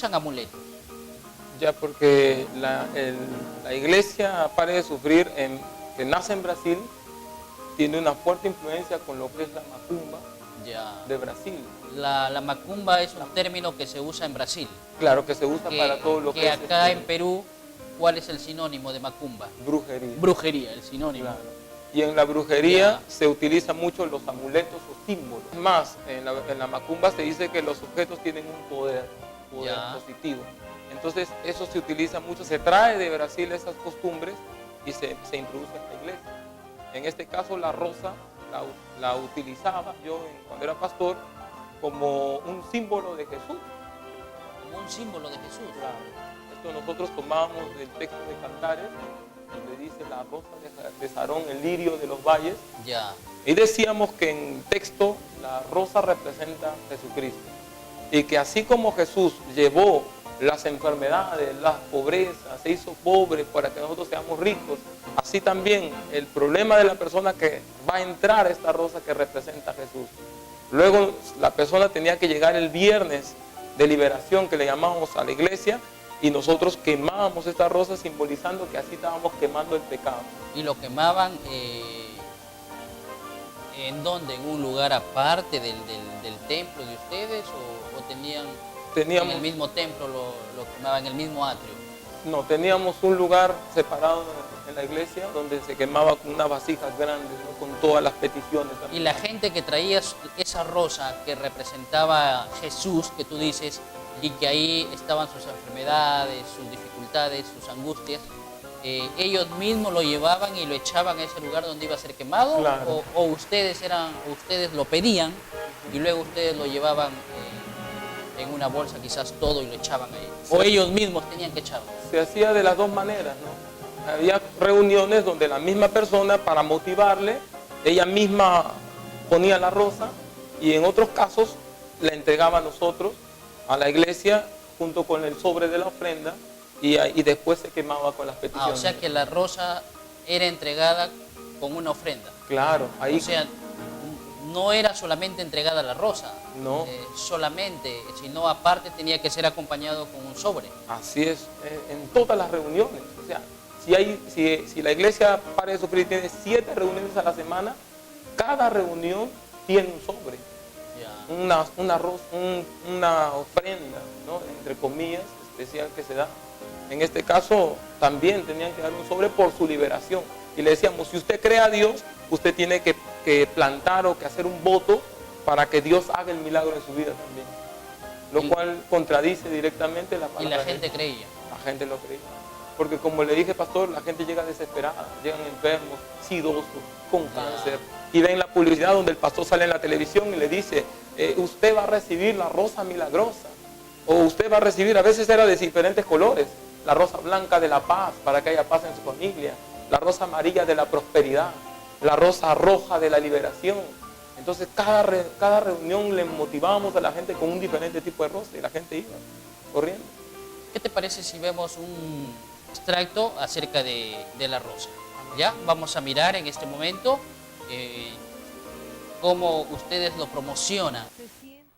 usan amuletos? Ya, porque la iglesia Pare de Sufrir, que nace en Brasil, tiene una fuerte influencia con lo que es la macumba de Brasil. La macumba es un término que se usa en Brasil. Claro, que se usa para todo lo que es... acá en Perú, ¿cuál es el sinónimo de macumba? Brujería. Brujería, el sinónimo. Claro. Y en la brujería se utilizan mucho los amuletos o símbolos. Es más, en la macumba se dice que los objetos tienen un poder positivo. Entonces eso se utiliza mucho, se trae de Brasil esas costumbres y se introduce en la iglesia. En este caso la rosa la utilizaba yo cuando era pastor como un símbolo de Jesús. Como un símbolo de Jesús. Claro. Esto nosotros tomábamos del texto de Cantares, donde dice la rosa de Sarón, el lirio de los valles. Y decíamos que en texto la rosa representa a Jesucristo. Y que así como Jesús llevó las enfermedades, las pobrezas, se hizo pobre para que nosotros seamos ricos, así también el problema de la persona que va a entrar a esta rosa que representa a Jesús. Luego la persona tenía que llegar el viernes de liberación, que le llamábamos a la iglesia, y nosotros quemábamos esta rosa simbolizando que así estábamos quemando el pecado. ¿Y lo quemaban en dónde? ¿En un lugar aparte del templo de ustedes o teníamos en el mismo templo, lo quemaban en el mismo atrio? No, teníamos un lugar separado en la iglesia donde se quemaba con unas vasijas grandes, ¿no? Con todas las peticiones. Y la gente que traía esa rosa que representaba a Jesús, que tú dices, y que ahí estaban sus enfermedades, sus dificultades, sus angustias, ellos mismos lo llevaban y lo echaban a ese lugar donde iba a ser quemado. Claro. o ustedes lo pedían y luego ustedes lo llevaban en una bolsa quizás todo y lo echaban ahí. O ellos mismos tenían que echarlo. Se hacía de las dos maneras, ¿no? Había reuniones donde la misma persona, para motivarle, ella misma ponía la rosa, y en otros casos la entregaba a nosotros, a la iglesia, junto con el sobre de la ofrenda, y después se quemaba con las peticiones. O sea que la rosa era entregada con una ofrenda. Claro. Ahí... O sea, no era solamente entregada la rosa, no. Solamente, sino aparte tenía que ser acompañado con un sobre. Así es, en todas las reuniones. O sea, si la iglesia Pare de Sufrir tiene 7 reuniones a la semana, cada reunión tiene un sobre, una ofrenda, ¿no? Entre comillas, especial que se da. En este caso también tenían que dar un sobre por su liberación. Y le decíamos, si usted cree a Dios, usted tiene que plantar o que hacer un voto para que Dios haga el milagro en su vida también. Lo cual contradice directamente la palabra. Y la gente creía. La gente lo creía. Porque como le dije, pastor, la gente llega desesperada, llegan enfermos, sidosos, con cáncer, y ven la publicidad donde el pastor sale en la televisión y le dice, usted va a recibir la rosa milagrosa, o usted va a recibir, a veces era de diferentes colores, la rosa blanca de la paz, para que haya paz en su familia, la rosa amarilla de la prosperidad, la rosa roja de la liberación. Entonces cada reunión le motivábamos a la gente con un diferente tipo de rosa y la gente iba corriendo. ¿Qué te parece si vemos un extracto acerca de la rosa? ¿Ya? Vamos a mirar en este momento cómo ustedes lo promocionan. Se siente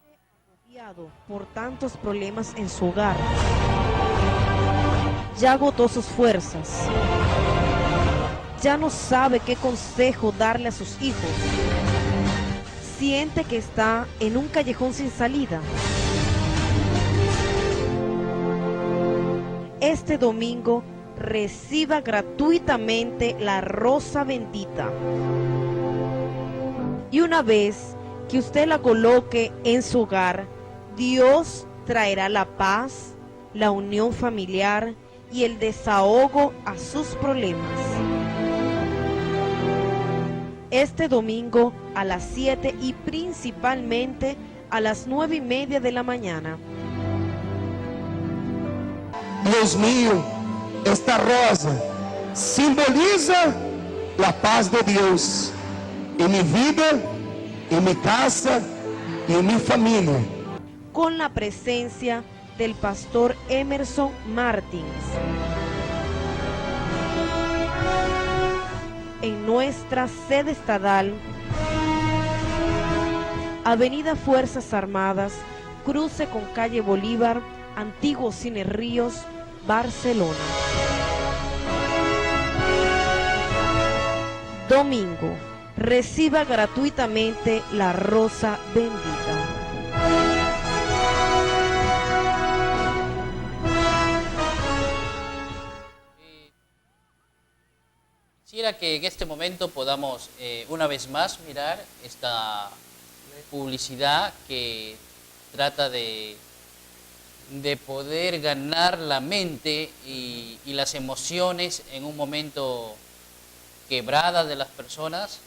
agobiado por tantos problemas en su hogar. Ya agotó sus fuerzas. Ya no sabe qué consejo darle a sus hijos. Siente que está en un callejón sin salida. Este domingo reciba gratuitamente la rosa bendita. Y una vez que usted la coloque en su hogar, Dios traerá la paz, la unión familiar y el desahogo a sus problemas. Este domingo a las 7 y principalmente a las 9:30 de la mañana. Dios mío, esta rosa simboliza la paz de Dios en mi vida, en mi casa y en mi familia. Con la presencia del pastor Emerson Martins. En nuestra sede estadal, Avenida Fuerzas Armadas, cruce con calle Bolívar, Antiguo Cine Ríos, Barcelona. Domingo, reciba gratuitamente la rosa bendita. Quisiera que en este momento podamos una vez más mirar esta publicidad que trata de poder ganar la mente y las emociones en un momento quebradas de las personas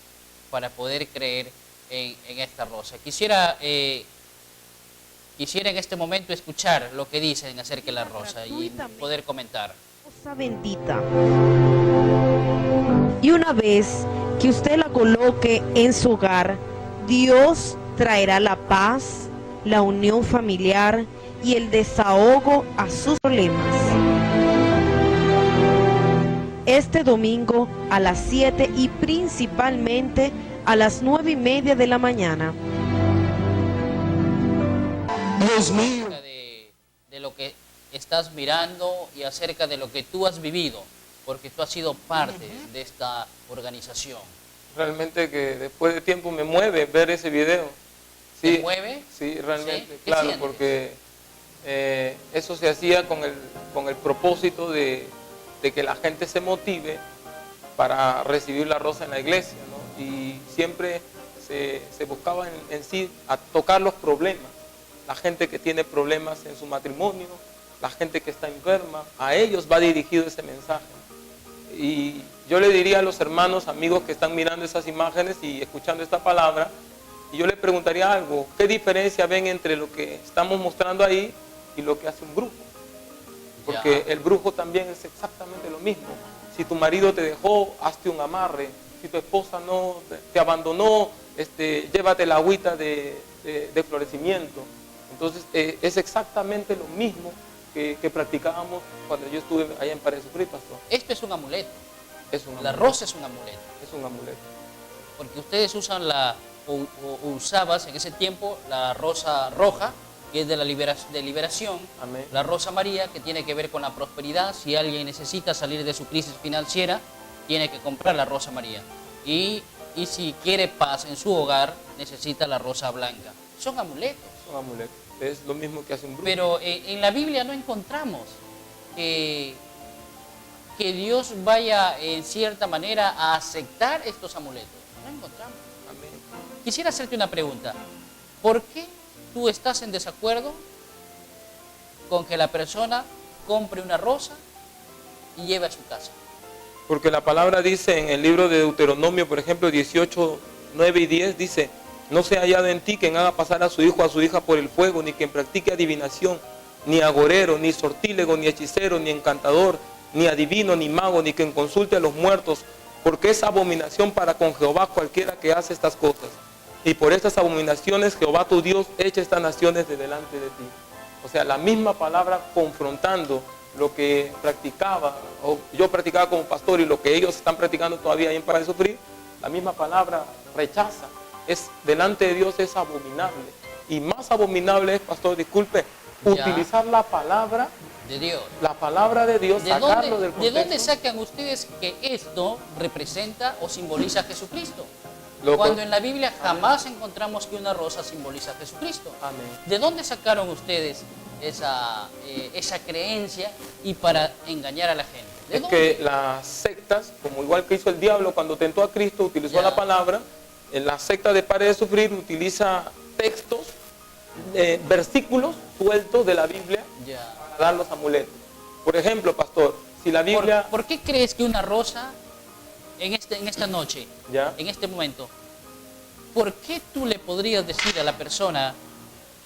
para poder creer en esta rosa. Quisiera en este momento escuchar lo que dicen acerca de la rosa y poder comentar. Rosa bendita. Y una vez que usted la coloque en su hogar, Dios traerá la paz, la unión familiar y el desahogo a sus problemas. Este domingo a las 7 y principalmente a las 9:30 de la mañana. Dios mío. De lo que estás mirando y acerca de lo que tú has vivido, porque tú has sido parte de esta organización. Realmente que después de tiempo me mueve ver ese video. Sí, ¿Te mueve? Sí, realmente, ¿Sí? claro, sientes? porque eso se hacía con el propósito de que la gente se motive para recibir la rosa en la iglesia, ¿no? Y siempre se buscaba en sí a tocar los problemas. La gente que tiene problemas en su matrimonio, la gente que está enferma, a ellos va dirigido ese mensaje. Y yo le diría a los hermanos, amigos que están mirando esas imágenes y escuchando esta palabra, y yo le preguntaría algo: ¿qué diferencia ven entre lo que estamos mostrando ahí y lo que hace un brujo? Porque el brujo también es exactamente lo mismo. Si tu marido te dejó, hazte un amarre. Si tu esposa no te abandonó, llévate la agüita de florecimiento. Entonces es exactamente lo mismo que practicábamos cuando yo estuve allá en Pared Sufrir, pastor. Esto es un amuleto. Es un amuleto. La rosa es un amuleto. Es un amuleto. Porque ustedes usan o usabas en ese tiempo la rosa roja, que es de la liberación. Amén. La rosa amarilla, que tiene que ver con la prosperidad. Si alguien necesita salir de su crisis financiera, tiene que comprar la rosa amarilla. Y si quiere paz en su hogar, necesita la rosa blanca. Son amuletos. Son amuletos. Es lo mismo que hace un brujo. Pero en la Biblia no encontramos que Dios vaya en cierta manera a aceptar estos amuletos. No encontramos. Amén. Quisiera hacerte una pregunta. ¿Por qué tú estás en desacuerdo con que la persona compre una rosa y lleve a su casa? Porque la palabra dice en el libro de Deuteronomio, por ejemplo, 18, 9 y 10, dice: no sea hallado en ti quien haga pasar a su hijo o a su hija por el fuego, ni quien practique adivinación, ni agorero, ni sortílego, ni hechicero, ni encantador, ni adivino, ni mago, ni quien consulte a los muertos, porque es abominación para con Jehová cualquiera que hace estas cosas. Y por estas abominaciones Jehová tu Dios echa estas naciones de delante de ti. O sea, la misma palabra confrontando lo que practicaba, o yo practicaba como pastor, y lo que ellos están practicando todavía ahí en Para de Sufrir, la misma palabra rechaza. Delante de Dios es abominable. Y más abominable es, pastor, disculpe, utilizar la palabra de Dios. La palabra de Dios, sacarlo del contexto. ¿De dónde sacan ustedes que esto representa o simboliza a Jesucristo? Loco. Cuando en la Biblia jamás encontramos que una rosa simboliza a Jesucristo. Amén. ¿De dónde sacaron ustedes esa creencia y para engañar a la gente? Es que las sectas, como igual que hizo el diablo cuando tentó a Cristo, utilizó la palabra. En la secta de Pare de Sufrir utiliza textos, versículos sueltos de la Biblia para dar los amuletos. Por ejemplo, pastor, si la Biblia... ¿Por qué crees que una rosa, en esta noche, en este momento, por qué tú le podrías decir a la persona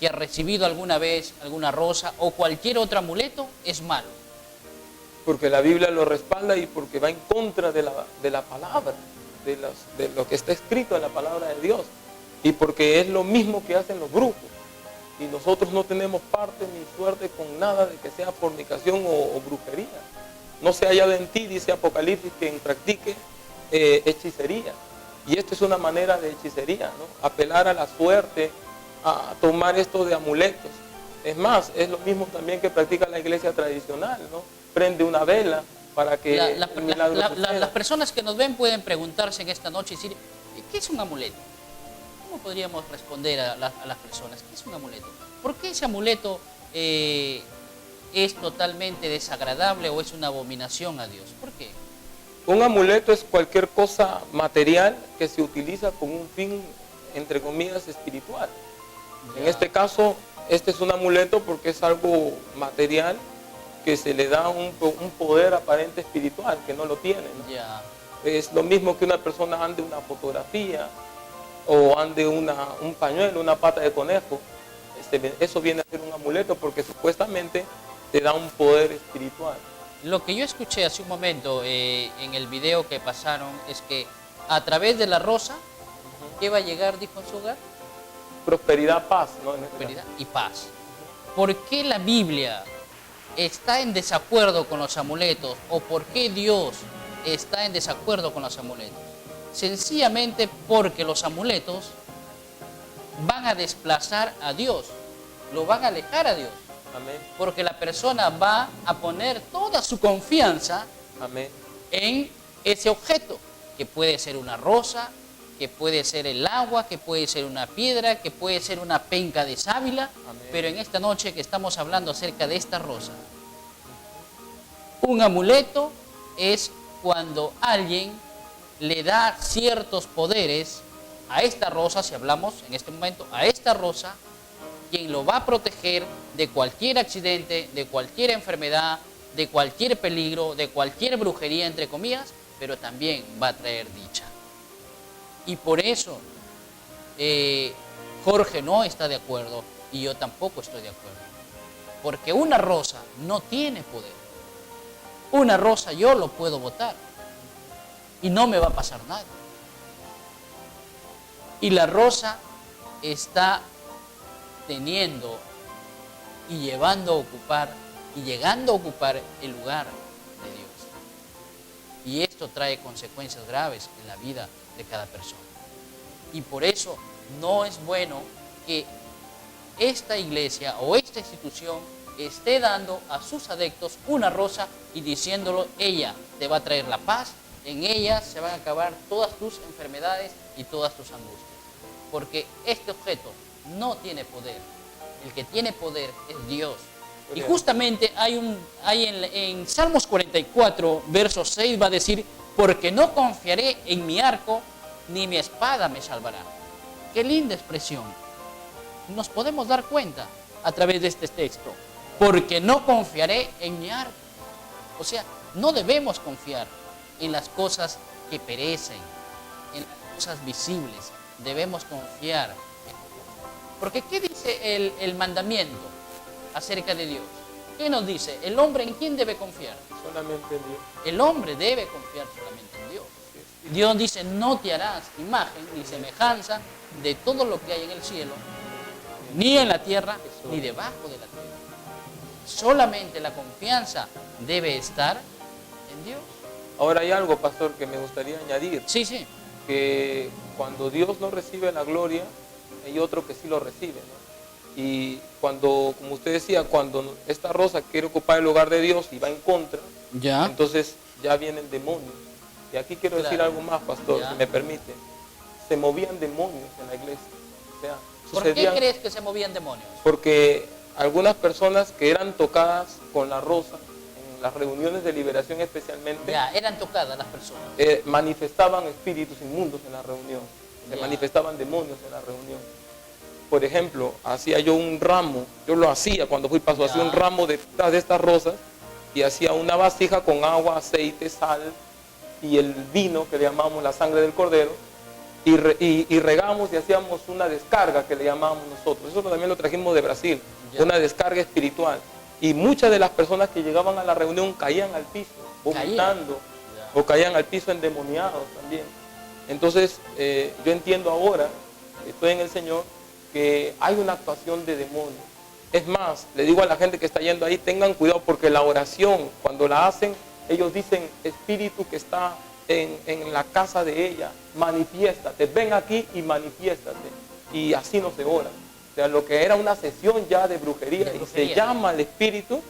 que ha recibido alguna vez alguna rosa o cualquier otro amuleto es malo? Porque la Biblia lo respalda y porque va en contra de la palabra. De lo que está escrito en la palabra de Dios, y porque es lo mismo que hacen los brujos, y nosotros no tenemos parte ni suerte con nada de que sea fornicación o brujería. No se hallado en ti, dice Apocalipsis, quien practique hechicería, y esto es una manera de hechicería, ¿no? Apelar a la suerte, a tomar esto de amuletos. Es más, es lo mismo también que practica la iglesia tradicional, ¿no? Prende una vela para que el milagro suceda. Las personas que nos ven pueden preguntarse en esta noche y decir, ¿qué es un amuleto? ¿Cómo podríamos responder a las personas? ¿Qué es un amuleto? ¿Por qué ese amuleto es totalmente desagradable o es una abominación a Dios? ¿Por qué? Un amuleto es cualquier cosa material que se utiliza con un fin, entre comillas, espiritual. Ya. En este caso, este es un amuleto porque es algo material que se le da un poder aparente espiritual que no lo tiene, ¿no? Ya. Es lo mismo que una persona ande una fotografía o ande un pañuelo, una pata de conejo. Eso viene a ser un amuleto porque supuestamente te da un poder espiritual. Lo que yo escuché hace un momento en el video que pasaron es que a través de la rosa, ¿qué va a llegar, dijo en su hogar? Prosperidad, paz, ¿no? Prosperidad y paz. ¿Por qué la Biblia está en desacuerdo con los amuletos o por qué Dios está en desacuerdo con los amuletos? Sencillamente porque los amuletos van a desplazar a Dios, lo van a alejar a Dios. Amén. Porque la persona va a poner toda su confianza Amén. en ese objeto, que puede ser una rosa, que puede ser el agua, que puede ser una piedra, que puede ser una penca de sábila. Amén. Pero en esta noche que estamos hablando acerca de esta rosa, un amuleto es cuando alguien le da ciertos poderes a esta rosa, si hablamos en este momento, a esta rosa, quien lo va a proteger de cualquier accidente, de cualquier enfermedad, de cualquier peligro, de cualquier brujería, entre comillas, pero también va a traer dicha. Y por eso Jorge no está de acuerdo y yo tampoco estoy de acuerdo. Porque una rosa no tiene poder. Una rosa yo lo puedo botar y no me va a pasar nada. Y la rosa está teniendo y llevando a ocupar y llegando a ocupar el lugar de Dios. Y esto trae consecuencias graves en la vida de cada persona. Y por eso no es bueno que esta iglesia o esta institución esté dando a sus adeptos una rosa y diciéndolo, ella te va a traer la paz, en ella se van a acabar todas tus enfermedades y todas tus angustias. Porque este objeto no tiene poder. El que tiene poder es Dios. Y justamente en Salmos 44, verso 6 va a decir, porque no confiaré en mi arco, ni mi espada me salvará. Qué linda expresión. Nos podemos dar cuenta a través de este texto. Porque no confiaré en mi arco. O sea, no debemos confiar en las cosas que perecen, en las cosas visibles. Debemos confiar. Porque ¿qué dice el mandamiento acerca de Dios? ¿Qué nos dice? ¿El hombre en quién debe confiar? Solamente en Dios. El hombre debe confiar solamente en Dios. Dios dice, no te harás imagen ni semejanza de todo lo que hay en el cielo, ni en la tierra, ni debajo de la tierra. Solamente la confianza debe estar en Dios. Ahora hay algo, pastor, que me gustaría añadir. Sí, sí. Que cuando Dios no recibe la gloria, hay otro que sí lo recibe, ¿no? Y cuando, como usted decía, cuando esta rosa quiere ocupar el lugar de Dios y va en contra, ya. Entonces ya viene el demonio. Y aquí quiero decir algo más, pastor, si me permite. Se movían demonios en la iglesia. O sea, ¿por qué crees que se movían demonios? Porque algunas personas que eran tocadas con la rosa, en las reuniones de liberación especialmente, ya, eran tocadas las personas. Manifestaban espíritus inmundos en la reunión. Se manifestaban demonios en la reunión. Por ejemplo, hacía yo un ramo, yo lo hacía cuando fui paso, hacía un ramo de estas rosas y hacía una vasija con agua, aceite, sal y el vino que le llamamos la sangre del cordero y regamos y hacíamos una descarga que le llamábamos nosotros. Eso también lo trajimos de Brasil, una descarga espiritual. Y muchas de las personas que llegaban a la reunión caían al piso, vomitando, o caían al piso endemoniados también. Entonces, yo entiendo ahora, estoy en el Señor, que hay una actuación de demonios. Es más, le digo a la gente que está yendo ahí, tengan cuidado porque la oración, cuando la hacen, ellos dicen, espíritu que está en la casa de ella, manifiéstate, ven aquí y manifiéstate. Y así no se ora. O sea, lo que era una sesión ya de brujería, y se llama al espíritu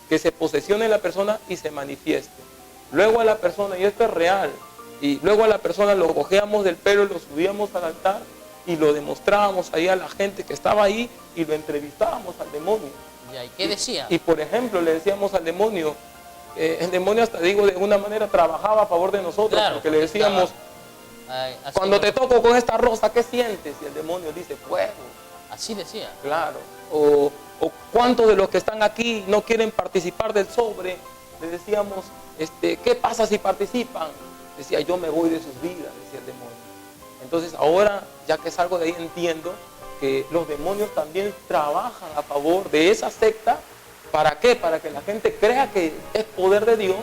que se posesione la persona y se manifieste. Luego a la persona, y esto es real, y luego a la persona lo cogíamos del pelo y lo subíamos al altar y lo demostrábamos ahí a la gente que estaba ahí y lo entrevistábamos al demonio. ¿Y qué decía? Y por ejemplo le decíamos al demonio, el demonio hasta digo de una manera trabajaba a favor de nosotros, claro, porque le decíamos, cuando te toco con esta rosa, ¿qué sientes? Y el demonio dice, fuego. Así decía. Claro. O ¿cuántos de los que están aquí no quieren participar del sobre? Le decíamos, ¿qué pasa si participan? Decía, yo me voy de sus vidas, decía el demonio. Entonces ahora, ya que salgo de ahí, entiendo que los demonios también trabajan a favor de esa secta. ¿Para qué? Para que la gente crea que es poder de Dios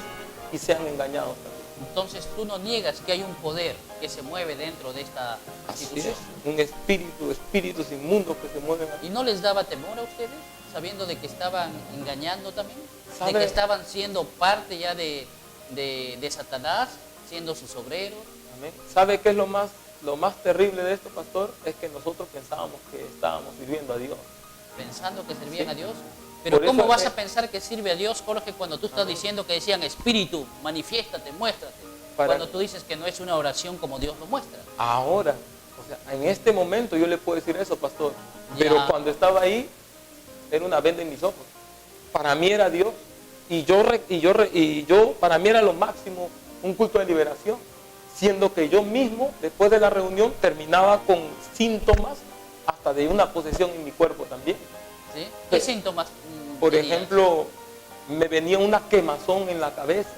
y sean engañados también. Entonces tú no niegas que hay un poder que se mueve dentro de esta institución. Un espíritus inmundos que se mueven aquí. ¿Y no les daba temor a ustedes, sabiendo de que estaban engañando también? ¿Sabe? De que estaban siendo parte ya de Satanás, siendo sus obreros. Amén. ¿Sabe qué es lo más terrible de esto, pastor? Es que nosotros pensábamos que estábamos sirviendo a Dios. Pensando que servían Sí. a Dios. Pero Por ¿cómo eso vas a pensar que sirve a Dios, Jorge, cuando tú estás diciendo que decían espíritu, manifiéstate, muéstrate? Cuando tú dices que no es una oración como Dios lo muestra. Ahora, o sea, en este momento yo le puedo decir eso, pastor. Ya. Pero cuando estaba ahí, era una venda en mis ojos. Para mí era Dios. Y yo para mí era lo máximo, un culto de liberación. Siendo que yo mismo, después de la reunión, terminaba con síntomas hasta de una posesión en mi cuerpo también. ¿Sí? ¿Qué síntomas? Por tenías? ejemplo, me venía una quemazón en la cabeza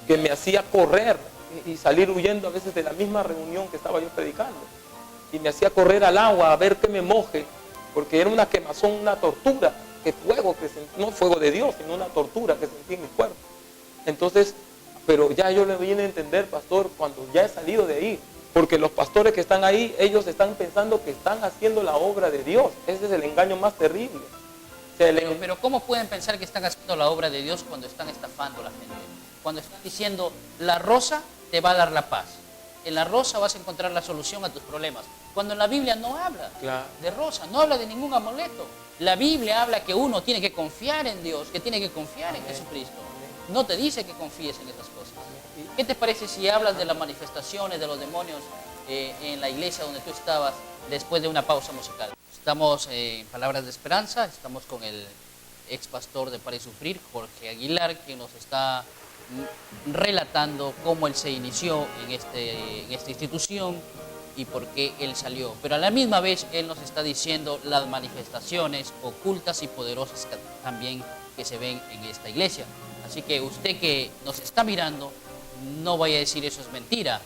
que me hacía correr y salir huyendo a veces de la misma reunión que estaba yo predicando. Y me hacía correr al agua a ver que me moje, porque era una quemazón, una tortura, que fuego, no fuego de Dios, sino una tortura que sentí en mi cuerpo. Entonces, pero ya yo le vine a entender, pastor, cuando ya he salido de ahí, porque los pastores que están ahí, ellos están pensando que están haciendo la obra de Dios. Ese es el engaño más terrible. O sea, pero ¿cómo pueden pensar que están haciendo la obra de Dios cuando están estafando a la gente? Cuando están diciendo, la rosa te va a dar la paz. En la rosa vas a encontrar la solución a tus problemas. Cuando en la Biblia no habla de rosa, no habla de ningún amuleto. La Biblia habla que uno tiene que confiar en Dios, que tiene que confiar en Jesucristo. No te dice que confíes en esas cosas. ¿Qué te parece si hablas de las manifestaciones de los demonios en la iglesia donde tú estabas después de una pausa musical? Estamos en Palabras de Esperanza, estamos con el ex pastor de Pare y Sufrir, Jorge Aguilar, quien nos está relatando cómo él se inició en esta institución y por qué él salió. Pero a la misma vez él nos está diciendo las manifestaciones ocultas y poderosas también que se ven en esta iglesia. Así que usted que nos está mirando, no vaya a decir eso es mentira,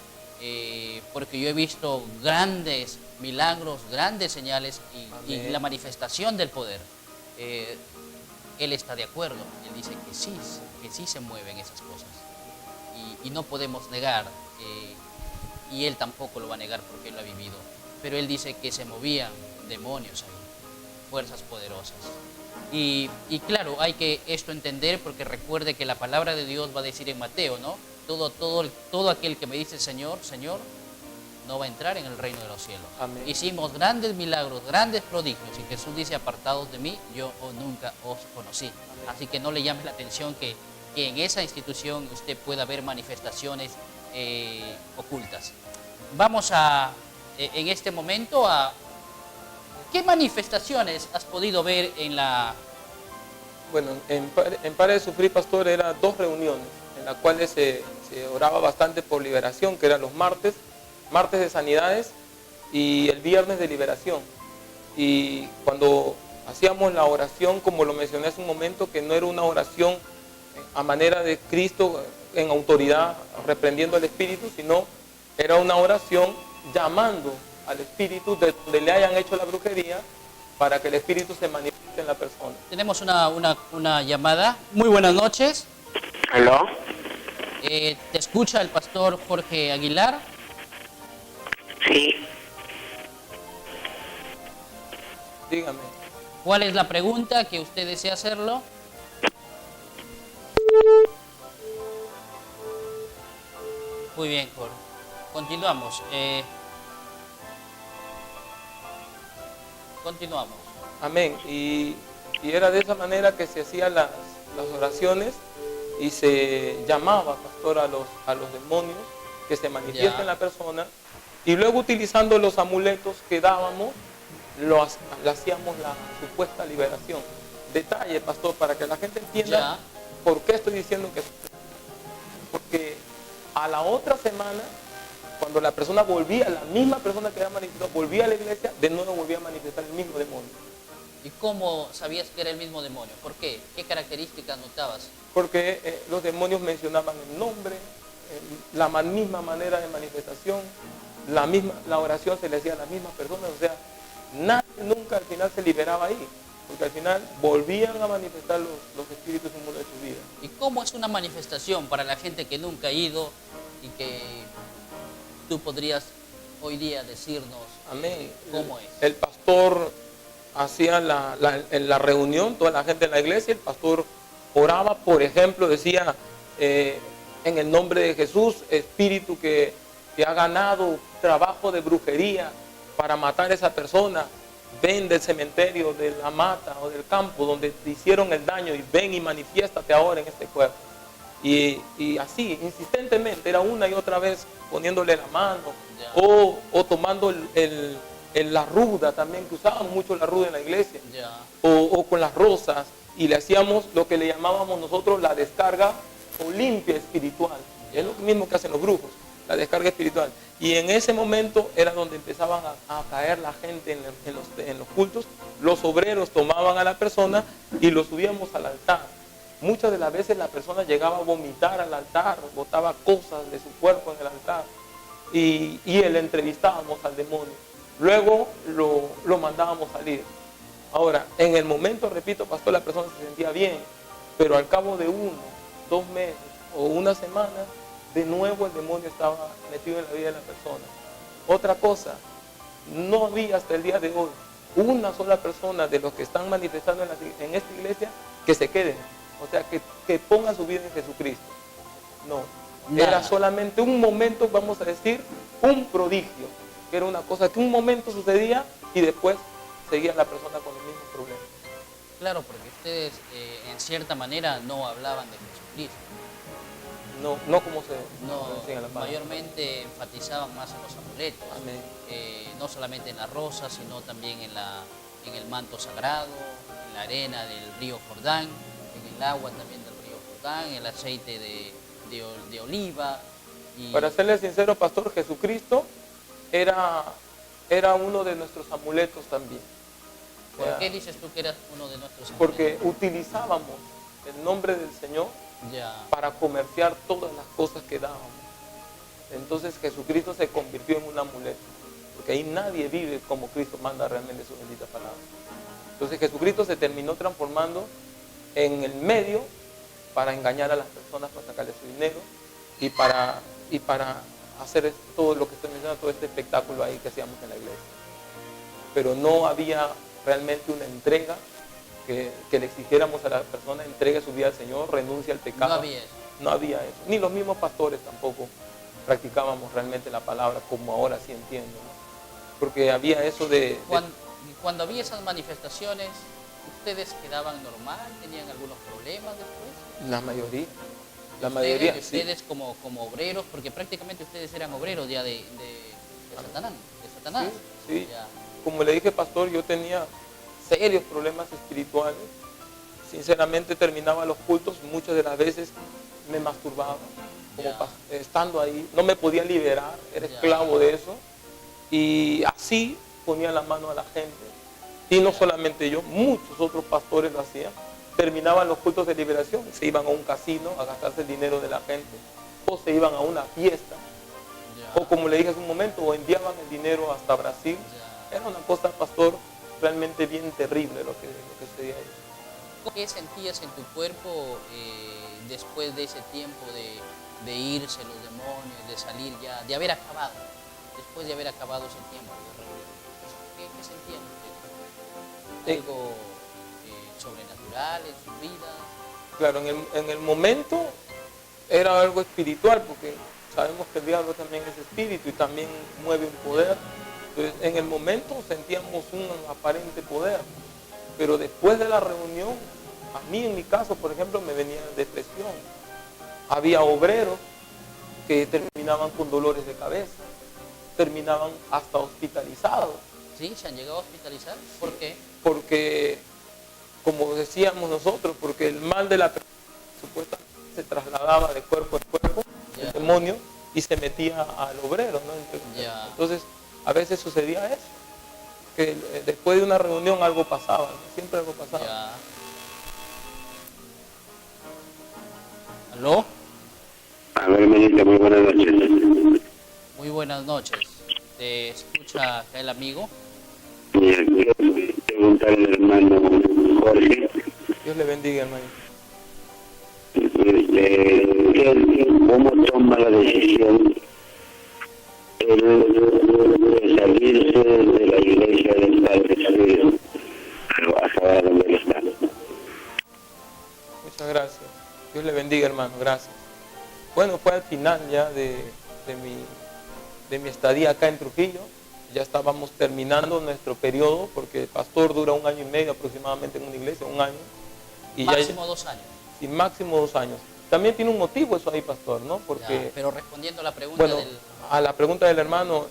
porque yo he visto grandes milagros, grandes señales y la manifestación del poder. Él está de acuerdo, él dice que sí se mueven esas cosas y no podemos negar, y él tampoco lo va a negar porque él lo ha vivido, pero él dice que se movían demonios ahí, fuerzas poderosas. Y claro, hay que esto entender, porque recuerde que la palabra de Dios va a decir en Mateo, ¿no? Todo aquel que me dice Señor, Señor, no va a entrar en el reino de los cielos. Amén. Hicimos grandes milagros, grandes prodigios, y Jesús dice, apartados de mí, yo nunca os conocí. Amén. Así que no le llame la atención que en esa institución usted pueda ver manifestaciones ocultas. Vamos en este momento a... ¿Qué manifestaciones has podido ver en la...? Bueno, en Pare de Sufrir, pastor, eran 2 reuniones en las cuales se oraba bastante por liberación, que eran los martes de sanidades y el viernes de liberación. Y cuando hacíamos la oración, como lo mencioné hace un momento, que no era una oración a manera de Cristo en autoridad reprendiendo al espíritu, sino era una oración llamando al espíritu de donde le hayan hecho la brujería para que el espíritu se manifieste en la persona. Tenemos una llamada. Muy buenas noches. ¿Aló? Te escucha el pastor Jorge Aguilar. Sí. Dígame. ¿Cuál es la pregunta que usted desea hacerlo? Muy bien, Jorge. Continuamos. Continuamos. Amén. Y era de esa manera que se hacían las oraciones y se llamaba, pastor, a los demonios que se manifiestan en la persona, y luego utilizando los amuletos que dábamos, le hacíamos la supuesta liberación. Detalle, pastor, para que la gente entienda por qué estoy diciendo que... Porque a la otra semana, cuando la persona volvía, la misma persona que había manifestado, volvía a la iglesia, de nuevo volvía a manifestar el mismo demonio. ¿Y cómo sabías que era el mismo demonio? ¿Por qué? ¿Qué características notabas? Porque los demonios mencionaban el nombre, la misma manera de manifestación, la oración se le hacía a las mismas personas, o sea, nadie nunca al final se liberaba ahí, porque al final volvían a manifestar los espíritus inmundos de su vida. ¿Y cómo es una manifestación para la gente que nunca ha ido y que tú podrías hoy día decirnos cómo es? El pastor hacía en la reunión, toda la gente en la iglesia, el pastor oraba, por ejemplo, decía, en el nombre de Jesús, espíritu que ha ganado trabajo de brujería para matar a esa persona, ven del cementerio, de la mata o del campo donde te hicieron el daño y ven y manifiéstate ahora en este cuerpo. Y así, insistentemente, era una y otra vez poniéndole la mano o tomando la ruda también, que usábamos mucho la ruda en la iglesia, o con las rosas, y le hacíamos lo que le llamábamos nosotros la descarga o limpia espiritual. Es lo mismo que hacen los brujos, la descarga espiritual. Y en ese momento era donde empezaban a caer la gente en los cultos. Los obreros tomaban a la persona y lo subíamos al altar. Muchas de las veces la persona llegaba a vomitar al altar, botaba cosas de su cuerpo en el altar, y le entrevistábamos al demonio. Luego lo mandábamos salir. Ahora, en el momento, repito, pastor, la persona se sentía bien, pero al cabo de 1, 2 meses o una semana, de nuevo el demonio estaba metido en la vida de la persona. Otra cosa, no había hasta el día de hoy una sola persona de los que están manifestando en esta iglesia que se queden, o sea, que pongan su vida en Jesucristo. No, era solamente un momento, vamos a decir, un prodigio, que era una cosa que un momento sucedía y después seguía la persona con los mismos problemas. Claro, porque ustedes en cierta manera no hablaban de Jesucristo. No como se enseña la palabra. Mayormente enfatizaban más en los amuletos. Amén. No solamente en la rosa, sino también en el manto sagrado, en la arena del río Jordán, en el agua también del río Jordán, el aceite de oliva. Para serle sincero, pastor, Jesucristo era uno de nuestros amuletos también. ¿Por qué dices tú que eras uno de nuestros amuletos? Porque utilizábamos el nombre del Señor para comerciar todas las cosas que dábamos. Entonces Jesucristo se convirtió en un amuleto, porque ahí nadie vive como Cristo manda realmente su bendita palabra. Entonces Jesucristo se terminó transformando en el medio para engañar a las personas, para sacarle su dinero y para hacer todo lo que estoy mencionando, todo este espectáculo ahí que hacíamos en la iglesia. Pero no había realmente una entrega que le exigiéramos a la persona, entregue su vida al Señor, renuncie al pecado. No había eso. No había eso. Ni los mismos pastores tampoco practicábamos realmente la palabra como ahora sí entiendo, ¿no? Porque había eso de... Cuando había esas manifestaciones, ¿ustedes quedaban normal? ¿Tenían algunos problemas después? La mayoría. Ustedes como obreros, porque prácticamente ustedes eran obreros ya de Satanás. Sí. Como le dije, pastor, yo tenía serios problemas espirituales. Sinceramente terminaba los cultos, muchas de las veces me masturbaba, estando ahí, no me podía liberar, era esclavo de eso, y así ponía la mano a la gente. Y no solamente yo, muchos otros pastores lo hacían. Terminaban los cultos de liberación, se iban a un casino a gastarse el dinero de la gente, o se iban a una fiesta, o como le dije hace un momento, o enviaban el dinero hasta Brasil. Era una cosa, pastor, realmente bien terrible lo que sucedía ahí. ¿Qué sentías en tu cuerpo después de ese tiempo de irse los demonios, de salir ya, de haber acabado, después de haber acabado ese tiempo de reunión? ¿Qué sentían ustedes? ¿Algo sobrenatural en sus vidas? Claro, en el momento era algo espiritual, porque sabemos que el diablo también es espíritu y también mueve un poder. Entonces, en el momento sentíamos un aparente poder, pero después de la reunión, a mí en mi caso, por ejemplo, me venía depresión. Había obreros que terminaban con dolores de cabeza, terminaban hasta hospitalizados. ¿Sí? ¿Se han llegado a hospitalizar? ¿Por qué? Porque, como decíamos nosotros, porque el mal de la persona supuestamente se trasladaba de cuerpo en cuerpo, el demonio, y se metía al obrero, ¿no? Entonces, a veces sucedía eso, que después de una reunión algo pasaba, ¿no? Siempre algo pasaba. ¿Aló? A ver, hermanito, muy buenas noches. Muy buenas noches. ¿Te escucha acá el amigo? Mira, quiero preguntar al hermano Jorge. Dios le bendiga, hermanito. ¿Cómo toma la decisión de salirse de la iglesia del Padre Suyo hasta donde él está? Muchas gracias. Dios le bendiga, hermano. Gracias. Bueno, fue al final ya de mi estadía acá en Trujillo. Ya estábamos terminando nuestro periodo, porque el pastor dura 1 año y medio aproximadamente en una iglesia, 1 año. Y máximo ya, 2 años. Sí, máximo 2 años. También tiene un motivo eso ahí, pastor, ¿no? Porque, pero respondiendo a la pregunta a la pregunta del hermano,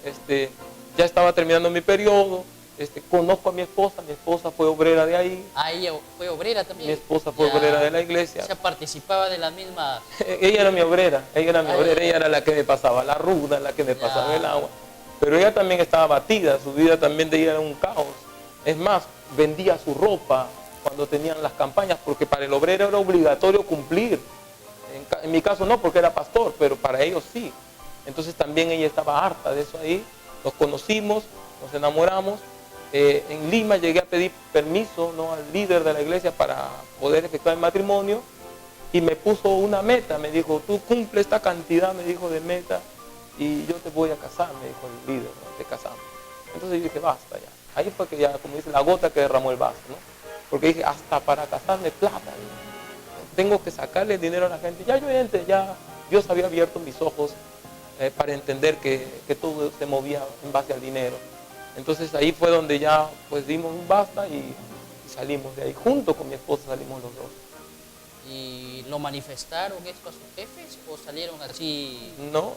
ya estaba terminando mi periodo, conozco a mi esposa fue obrera de ahí. Ah, ella fue obrera también. Mi esposa fue obrera de la iglesia. O sea, participaba de las mismas. Ella era mi obrera, ella era la que me pasaba la ruda, la que me pasaba el agua. Pero ella también estaba abatida, su vida también de ella era un caos. Es más, vendía su ropa cuando tenían las campañas, porque para el obrero era obligatorio cumplir. En mi caso no, porque era pastor, pero para ellos sí. Entonces también ella estaba harta de eso ahí. Nos conocimos, nos enamoramos. En Lima llegué a pedir permiso, ¿no?, al líder de la iglesia para poder efectuar el matrimonio, y me puso una meta. Me dijo, tú cumple esta cantidad, me dijo, de meta, y yo te voy a casar, me dijo el líder, ¿no? Te casamos. Entonces yo dije, basta ya. Ahí fue que ya, como dice, la gota que derramó el vaso, ¿no? Porque dije, hasta para casarme plata, ¿no? Tengo que sacarle dinero a la gente. Ya Dios había abierto mis ojos para entender que todo se movía en base al dinero. Entonces ahí fue donde ya pues dimos un basta y salimos de ahí. Junto con mi esposa salimos los dos. ¿Y lo manifestaron esto a sus jefes o salieron así, no,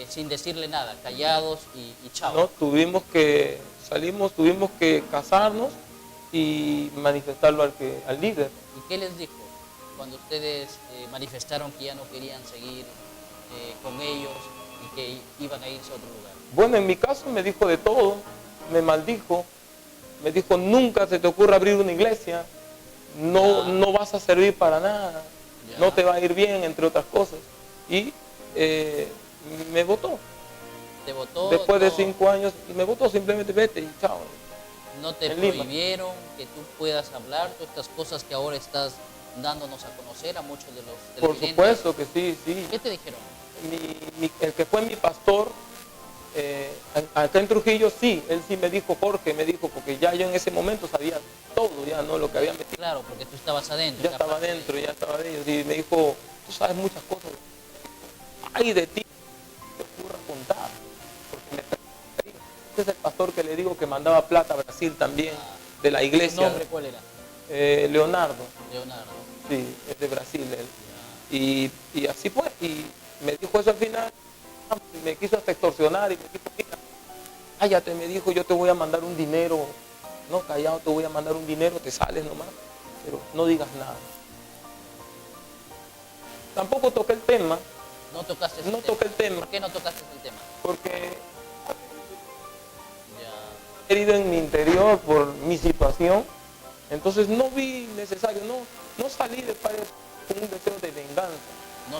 sin decirle nada, callados y chao? No, tuvimos que casarnos y manifestarlo al líder. ¿Y qué les dijo cuando ustedes manifestaron que ya no querían seguir con ellos y que iban a irse a otro lugar? Bueno, en mi caso me dijo de todo, me maldijo, me dijo, nunca se te ocurra abrir una iglesia, no vas a servir para nada, no te va a ir bien, entre otras cosas. Y me votó. ¿Te votó? Después de 5 años, me votó, simplemente vete y chao. ¿No te prohibieron que tú puedas hablar todas estas cosas que ahora estás dándonos a conocer a muchos de los televidentes? Por supuesto que sí, sí. ¿Qué te dijeron? El que fue mi pastor, acá en Trujillo, sí, él sí me dijo, Jorge, me dijo, porque ya yo en ese momento sabía todo, ya, ¿no?, lo que había metido. Claro, porque tú estabas adentro. Ya estaba adentro, ya estaba de ellos, y me dijo, tú sabes muchas cosas, ay de ti, te ocurra contar, porque este es el pastor que le digo que mandaba plata a Brasil también, de la iglesia. ¿Tu nombre cuál era? Leonardo. Leonardo. Sí, es de Brasil él. Y así fue, y me dijo eso al final, me quiso hasta extorsionar y me dijo, mira, cállate, me dijo, yo te voy a mandar un dinero, no, callado, te voy a mandar un dinero, te sales nomás, pero no digas nada. Tampoco toqué el tema. No tocaste ese tema. Toqué el tema. ¿Por qué no tocaste el tema? Porque he herido en mi interior por mi situación, entonces no vi necesario, no salí de Padre con un deseo de venganza.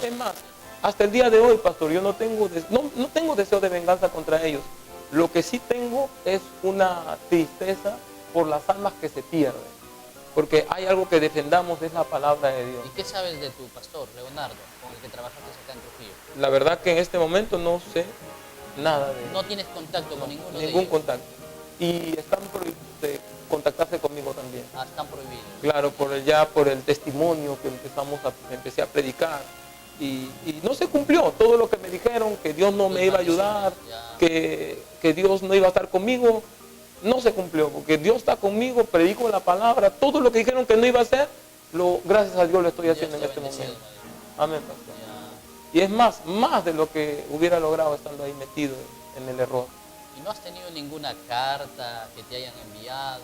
Es más, hasta el día de hoy, pastor, yo no tengo deseo de venganza contra ellos. Lo que sí tengo es una tristeza por las almas que se pierden. Porque hay algo que defendamos, es la palabra de Dios. ¿Y qué sabes de tu pastor, Leonardo, con el que trabajaste acá en Trujillo? La verdad que en este momento no sé nada de él. ¿No tienes contacto con ninguno de ellos? Ningún contacto. Y están prohibidos de contactarse conmigo también. Ah, están prohibidos. Claro, por el testimonio que empecé a predicar. Y no se cumplió todo lo que me dijeron, que Dios no me iba a ayudar, que Dios no iba a estar conmigo. no se cumplió, porque Dios está conmigo, predico la palabra, todo lo que dijeron que no iba a hacer, gracias a Dios lo estoy haciendo en este momento. Amén, pastor. Y es más de lo que hubiera logrado estando ahí metido en el error. ¿Y no has tenido ninguna carta que te hayan enviado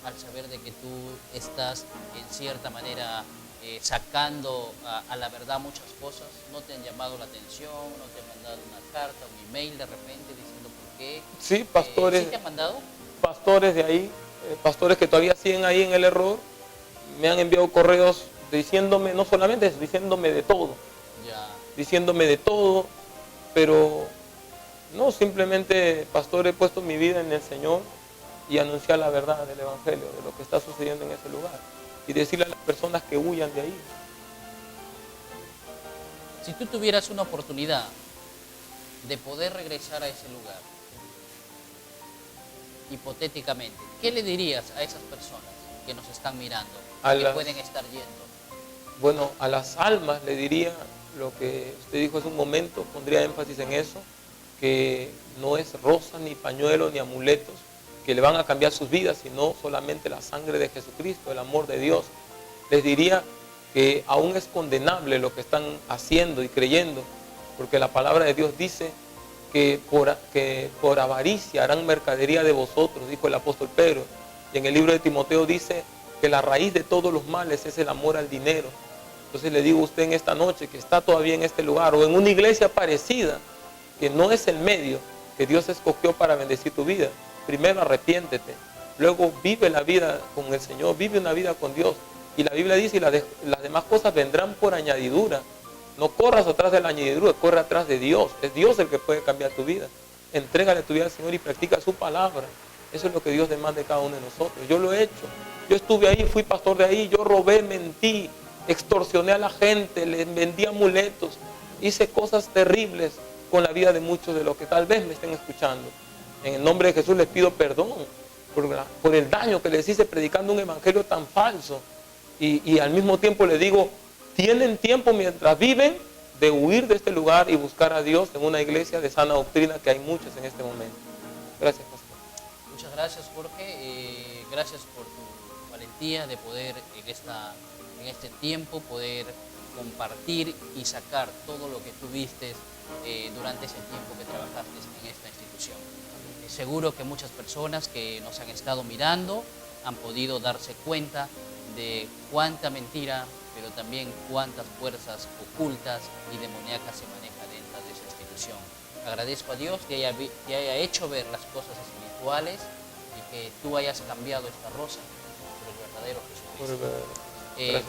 al saber de que tú estás en cierta manera sacando a la verdad muchas cosas? ¿No te han llamado la atención? ¿No te han mandado una carta, un email de repente diciendo por qué? Sí, pastores. ¿Sí te han mandado? Pastores de ahí, pastores que todavía siguen ahí en el error, me han enviado correos diciéndome, no solamente eso, diciéndome de todo. Ya. Diciéndome de todo, pero no, simplemente, pastor, he puesto mi vida en el Señor y anunciar la verdad del Evangelio, de lo que está sucediendo en ese lugar. Y decirle a las personas que huyan de ahí. Si tú tuvieras una oportunidad de poder regresar a ese lugar, hipotéticamente, ¿qué le dirías a esas personas que nos están mirando, que pueden estar yendo? Bueno, a las almas le diría lo que usted dijo hace un momento, pondría énfasis en eso, que no es rosa, ni pañuelo, ni amuletos que le van a cambiar sus vidas, sino solamente la sangre de Jesucristo, el amor de Dios. Les diría que aún es condenable lo que están haciendo y creyendo, porque la palabra de Dios dice que por avaricia harán mercadería de vosotros, dijo el apóstol Pedro. Y en el libro de Timoteo dice que la raíz de todos los males es el amor al dinero. Entonces le digo a usted en esta noche que está todavía en este lugar o en una iglesia parecida, que no es el medio que Dios escogió para bendecir tu vida. Primero arrepiéntete, luego vive la vida con el Señor, vive una vida con Dios. Y la Biblia dice, y las demás cosas vendrán por añadidura. No corras atrás de la añadidura, corre atrás de Dios. Es Dios el que puede cambiar tu vida. Entrégale tu vida al Señor y practica su palabra. Eso es lo que Dios demanda de cada uno de nosotros. Yo lo he hecho. Yo estuve ahí, fui pastor de ahí, yo robé, mentí, extorsioné a la gente, les vendí amuletos, hice cosas terribles con la vida de muchos de los que tal vez me estén escuchando. En el nombre de Jesús les pido perdón por el daño que les hice predicando un evangelio tan falso. Y al mismo tiempo les digo, tienen tiempo mientras viven de huir de este lugar y buscar a Dios en una iglesia de sana doctrina, que hay muchas en este momento. Gracias, pastor. Muchas gracias, Jorge. Gracias por tu valentía de poder en este tiempo poder compartir y sacar todo lo que tuviste durante ese tiempo que trabajaste en esta institución. Seguro que muchas personas que nos han estado mirando han podido darse cuenta de cuánta mentira, pero también cuántas fuerzas ocultas y demoníacas se manejan dentro de esa institución. Agradezco a Dios que haya hecho ver las cosas espirituales y que tú hayas cambiado esta rosa por el verdadero Jesucristo.